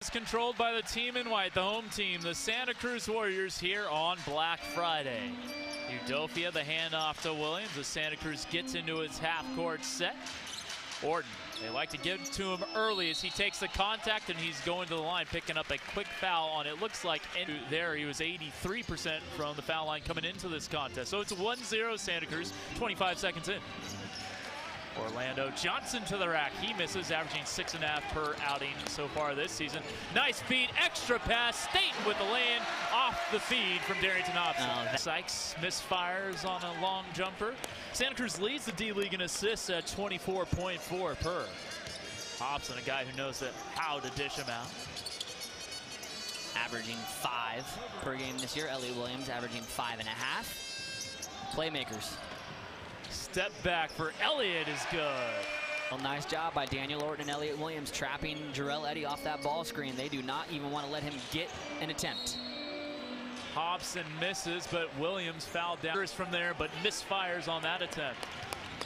It's controlled by the team in white, the home team, the Santa Cruz Warriors here on Black Friday. Udofia, the handoff to Williams. The Santa Cruz gets into his half-court set. Orton, they like to give it to him early as he takes the contact and he's going to the line, picking up a quick foul on it. Looks like there he was 83% from the foul line coming into this contest. So it's 1-0 Santa Cruz, 25 seconds in. Orlando Johnson to the rack. He misses, averaging 6.5 per outing so far this season. Nice feed, extra pass. Staten with the lay-in off the feed from Darrington Hobson. Sykes misfires on a long jumper. Santa Cruz leads the D-League in assists at 24.4 per. Hobson, a guy who knows how to dish him out. Averaging 5 per game this year. Elliot Williams averaging 5.5. Playmakers. Step back for Elliott is good. Well, nice job by Daniel Orton and Elliot Williams trapping Jarrell Eddy off that ball screen. They do not even want to let him get an attempt. Hobson misses, but Williams fouled down from there, but misfires on that attempt.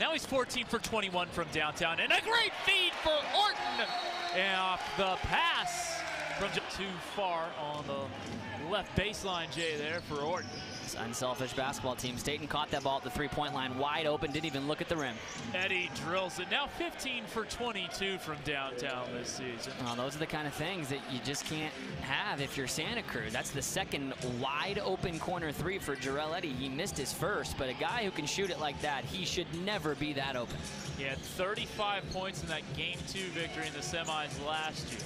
Now he's 14 for 21 from downtown, and a great feed for Orton. And off the pass from too far on the left baseline, Jay, there for Orton. This unselfish basketball team. Staten caught that ball at the three-point line, wide open, didn't even look at the rim. Eddy drills it. Now 15 for 22 from downtown this season. Well, those are the kind of things that you just can't have if you're Santa Cruz. That's the second wide open corner three for Jarrell Eddy. He missed his first, but a guy who can shoot it like that, he should never be that open. He had 35 points in that Game 2 victory in the semis last year.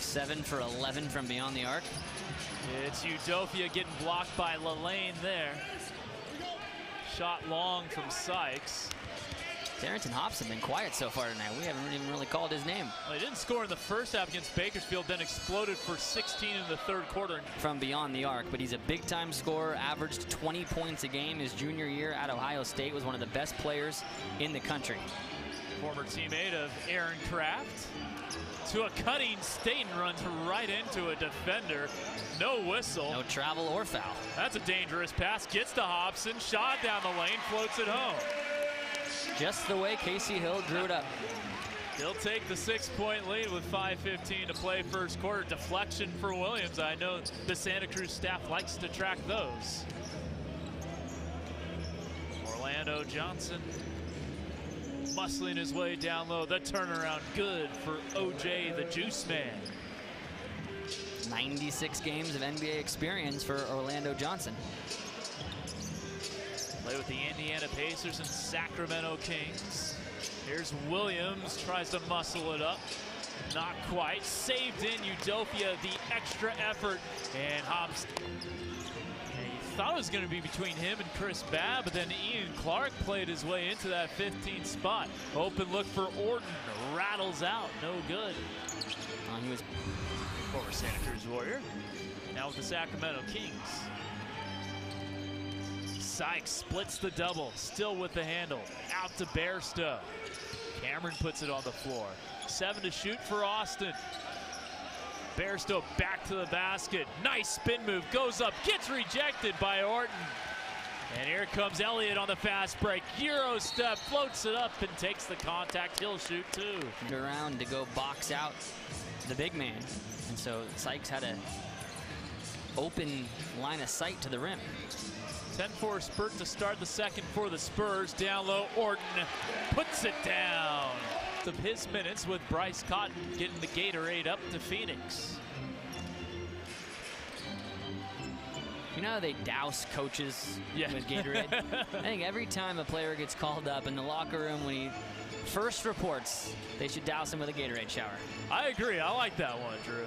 7 for 11 from beyond the arc. It's Udofia getting blocked by Lane there. Shot long from Sykes. Darrington Hobson been quiet so far tonight. We haven't even really called his name. Well, he didn't score in the first half against Bakersfield, then exploded for 16 in the third quarter. From beyond the arc, but he's a big-time scorer, averaged 20 points a game his junior year at Ohio State, was one of the best players in the country. Former teammate of Aaron Kraft. To a cutting, Staten runs right into a defender. No whistle. No travel or foul. That's a dangerous pass. Gets to Hobson. Shot down the lane. Floats it home. Just the way Casey Hill drew it up. He'll take the 6-point lead with 5:15 to play first quarter. Deflection for Williams. I know the Santa Cruz staff likes to track those. Orlando Johnson muscling his way down low. The turnaround good for OJ, the juice man. 96 games of NBA experience for Orlando Johnson. Play with the Indiana Pacers and Sacramento Kings. Here's Williams, tries to muscle it up. Not quite. Saved in Udofia, the extra effort. And Hobson. Thought it was going to be between him and Chris Babb, but then Ian Clark played his way into that 15th spot. Open look for Orton, rattles out, no good. He was former Santa Cruz Warrior, now with the Sacramento Kings. Sykes splits the double, still with the handle, out to Bairstow. Cameron puts it on the floor. 7 to shoot for Austin. Bairstow back to the basket. Nice spin move. Goes up. Gets rejected by Orton. And here comes Elliott on the fast break. Euro step. Floats it up and takes the contact. He'll shoot too. Around to go box out the big man. And so Sykes had an open line of sight to the rim. 10-4 spurt to start the second for the Spurs. Down low. Orton puts it down. Of his minutes with Bryce Cotton getting the Gatorade up to Phoenix. You know how they douse coaches with Gatorade? I think every time a player gets called up in the locker room when he first reports, they should douse him with a Gatorade shower. I agree. I like that one, Drew.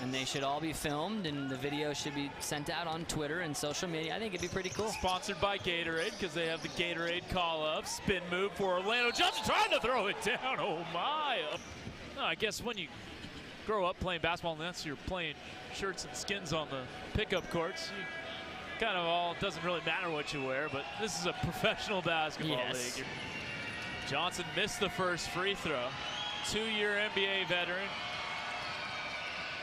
And they should all be filmed, and the video should be sent out on Twitter and social media. I think it'd be pretty cool. Sponsored by Gatorade, because they have the Gatorade call-up. Spin move for Orlando Johnson, trying to throw it down. Oh, my. No, I guess when you grow up playing basketball, unless you're playing shirts and skins on the pickup courts, you kind of all, doesn't really matter what you wear, but this is a professional basketball league. Johnson missed the first free throw. 2-year NBA veteran.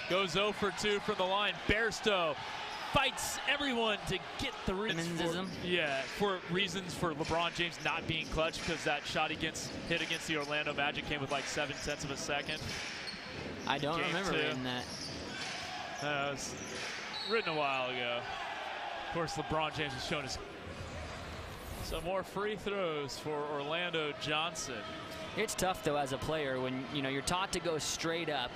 Goes 0 for 2 from the line. Bairstow fights everyone to get the reason. For reasons for LeBron James not being clutch, because that shot hit against the Orlando Magic came with like 0.7 of a second. I don't remember reading that. It was written a while ago. Of course, LeBron James has shown us some more free throws for Orlando Johnson. It's tough though as a player when you're taught to go straight up,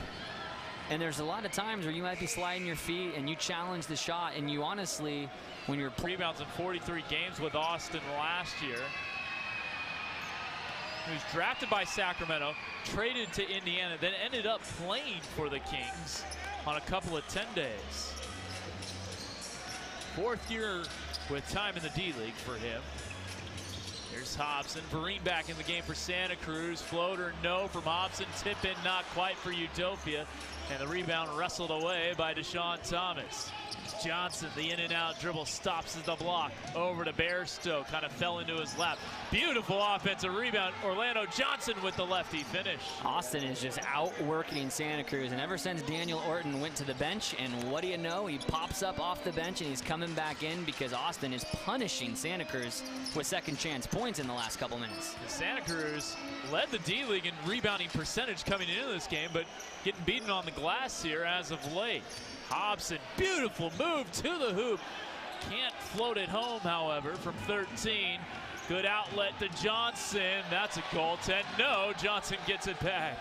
and there's a lot of times where you might be sliding your feet and you challenge the shot, and you honestly, when you're rebounds in 43 games with Austin last year. He was drafted by Sacramento, traded to Indiana, then ended up playing for the Kings on a couple of 10-days. Fourth year with time in the D-League for him. Here's Hobson. Vereen back in the game for Santa Cruz. Floater no from Hobson. Tip in not quite for Utopia. And the rebound wrestled away by Deshaun Thomas. Johnson, the in and out dribble, stops at the block. Over to Bairstow, kind of fell into his lap. Beautiful offensive rebound. Orlando Johnson with the lefty finish. Austin is just outworking Santa Cruz, and ever since Daniel Orton went to the bench, and what do you know, he pops up off the bench and he's coming back in because Austin is punishing Santa Cruz with second chance points in the last couple minutes. Santa Cruz led the D-League in rebounding percentage coming into this game, but getting beaten on the glass here as of late. Hobson, beautiful move to the hoop. Can't float it home, however, from 13. Good outlet to Johnson. That's a goaltend. No, Johnson gets it back.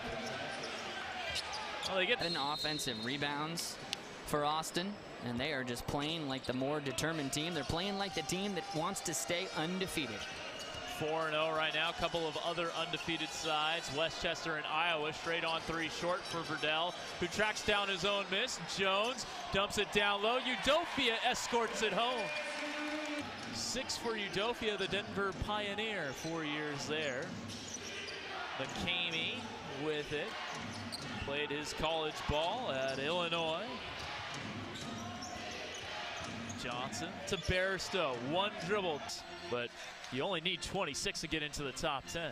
Well, they get an offensive rebounds for Austin, and they are just playing like the more determined team. They're playing like the team that wants to stay undefeated. 4-0 right now. A couple of other undefeated sides. Westchester and Iowa straight on three short for Verdell, who tracks down his own miss. Jones dumps it down low. Udofia escorts it home. 6 for Udofia, the Denver Pioneer. 4 years there. McCamey with it. Played his college ball at Illinois. Johnson to Bairstow. One dribble, but you only need 26 to get into the top 10.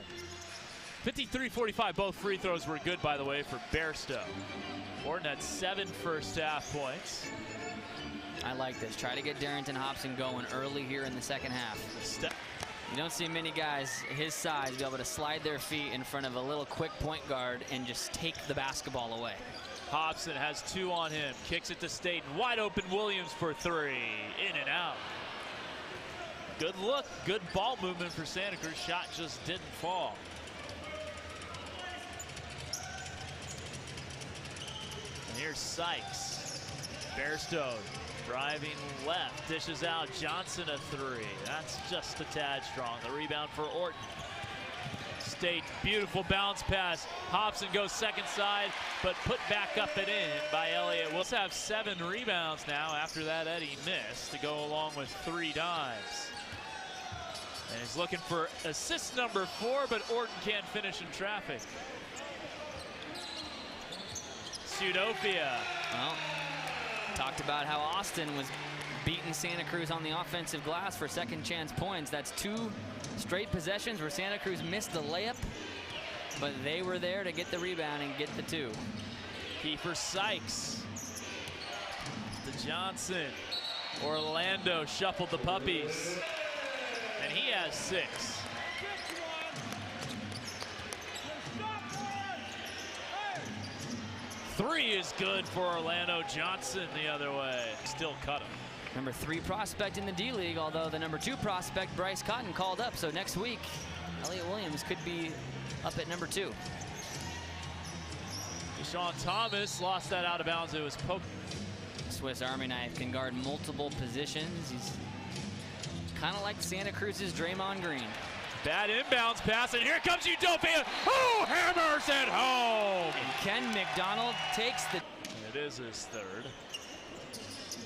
53-45, both free throws were good, by the way, for Bairstow. Orton had 7 first half points. I like this. Try to get Darrington Hobson going early here in the second half. You don't see many guys his size be able to slide their feet in front of a little quick point guard and just take the basketball away. Hobson has 2 on him. Kicks it to Staten. Wide open Williams for 3. In and out. Good look, good ball movement for Santa Cruz. Shot just didn't fall. And here's Sykes. Bairstow driving left, dishes out. Johnson a 3. That's just a tad strong. The rebound for Orton. State, beautiful bounce pass. Hobson goes second side, but put back up and in by Elliott. We'll have 7 rebounds now after that Eddie missed to go along with 3 dimes. And he's looking for assist number 4, but Orton can't finish in traffic. Udofia. Well, talked about how Austin was beating Santa Cruz on the offensive glass for second chance points. That's 2 straight possessions where Santa Cruz missed the layup, but they were there to get the rebound and get the 2. Kiefer Sykes to Johnson. Orlando shuffled the puppies, and he has 6. Three is good for Orlando Johnson the other way. Still cut him. Number 3 prospect in the D-League, although the number 2 prospect, Bryce Cotton, called up. So next week, Elliott Williams could be up at number 2. Deshaun Thomas lost that out of bounds. It was poked. Swiss Army knife can guard multiple positions. He's kind of like Santa Cruz's Draymond Green. Bad inbounds pass, and here comes Utopia. Oh, hammers it home. And Ken McDonald takes the... It is his 3rd.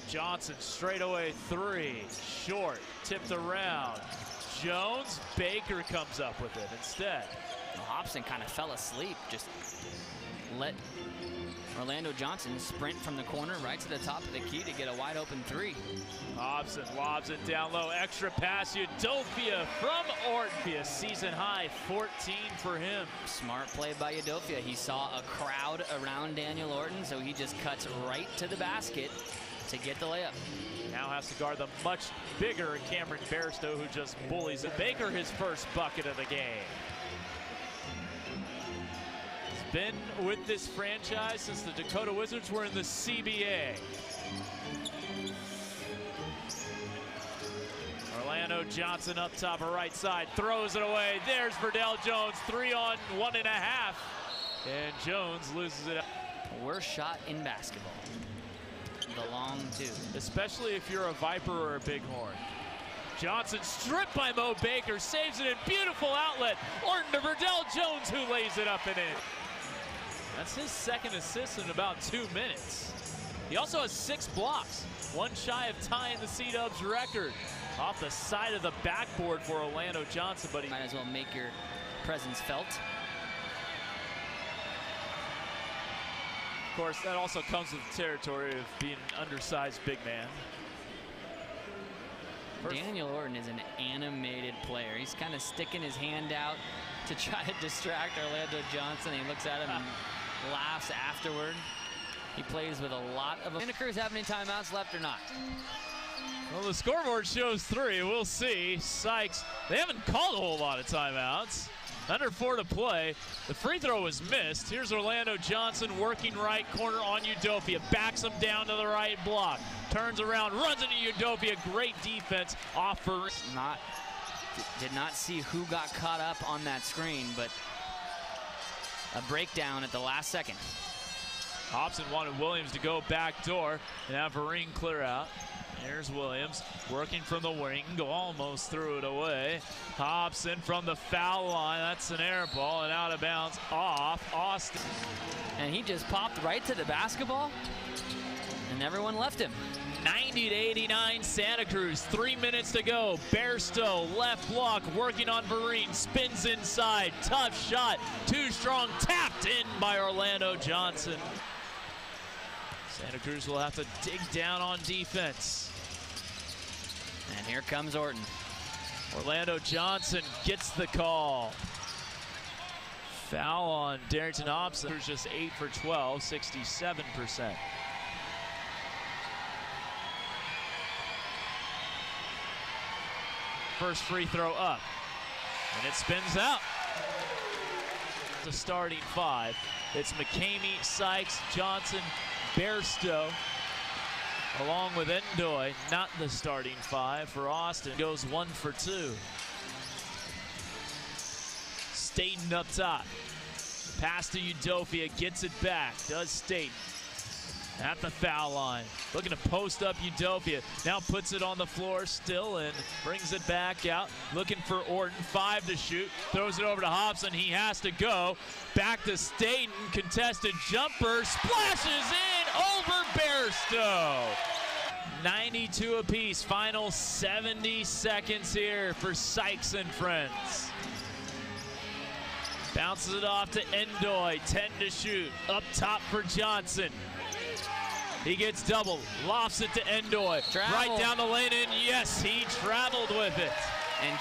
Johnson straight away 3, short, tipped around. Jones, Baker comes up with it instead. Well, Hobson kind of fell asleep, just let Orlando Johnson sprint from the corner right to the top of the key to get a wide open 3. Hobson lobs it down low, extra pass, Udofia from Orton. Season high 14 for him. Smart play by Udofia. He saw a crowd around Daniel Orton, so he just cuts right to the basket to get the layup. Now has to guard the much bigger Cameron Bairstow, who just bullies it. Baker, his first bucket of the game. been with this franchise since the Dakota Wizards were in the CBA. Orlando Johnson up top of right side, throws it away. There's Verdell Jones, 3 on 1.5. And Jones loses it. Worst shot in basketball. The long two. Especially if you're a Viper or a Bighorn. Johnson stripped by Mo Baker, saves it in, beautiful outlet. Orton to Verdell Jones, who lays it up and in. That's his second assist in about 2 minutes. He also has 6 blocks, one shy of tying the C-Dubs record. Off the side of the backboard for Orlando Johnson, but he might as well make your presence felt. Of course, that also comes with the territory of being an undersized big man. Daniel Orton is an animated player. He's kind of sticking his hand out to try to distract Orlando Johnson. He looks at him and laughs afterward. He plays with a lot of... Santa Cruz have any timeouts left or not? Well, the scoreboard shows 3. We'll see. Sykes, they haven't called a whole lot of timeouts. Under 4 to play. The free throw was missed. Here's Orlando Johnson working right corner on Udofia. Backs him down to the right block. Turns around, runs into Udofia. Great defense off for... Did not see who got caught up on that screen, but a breakdown at the last second. Hobson wanted Williams to go back door and have Vereen clear out. Here's Williams working from the wing, almost threw it away. Hobson from the foul line, that's an air ball and out of bounds off Austin. And he just popped right to the basketball and everyone left him. 90-89 Santa Cruz, 3 minutes to go. Bairstow, left block, working on Vereen, spins inside, tough shot, too strong, tapped in by Orlando Johnson. Santa Cruz will have to dig down on defense. And here comes Orton. Orlando Johnson gets the call. Foul on Darrington Hobson. Just 8 for 12, 67%. First free throw up. And it spins out. The starting 5. It's McCamey, Sykes, Johnson, Bairstow, along with Endoy. Not the starting 5 for Austin. Goes 1 for 2. Staten up top. Pass to Udofia, gets it back. Does Staten. At the foul line. Looking to post up Udofia. Now puts it on the floor still and brings it back out. Looking for Orton. 5 to shoot. Throws it over to Hobson. He has to go. Back to Staten. Contested jumper. Splashes in over Bairstow. 92 apiece. Final 70 seconds here for Sykes and friends. Bounces it off to Endoy. 10 to shoot. Up top for Johnson. He gets doubled, lofts it to Endoy. Right down the lane, and yes, he traveled with it. And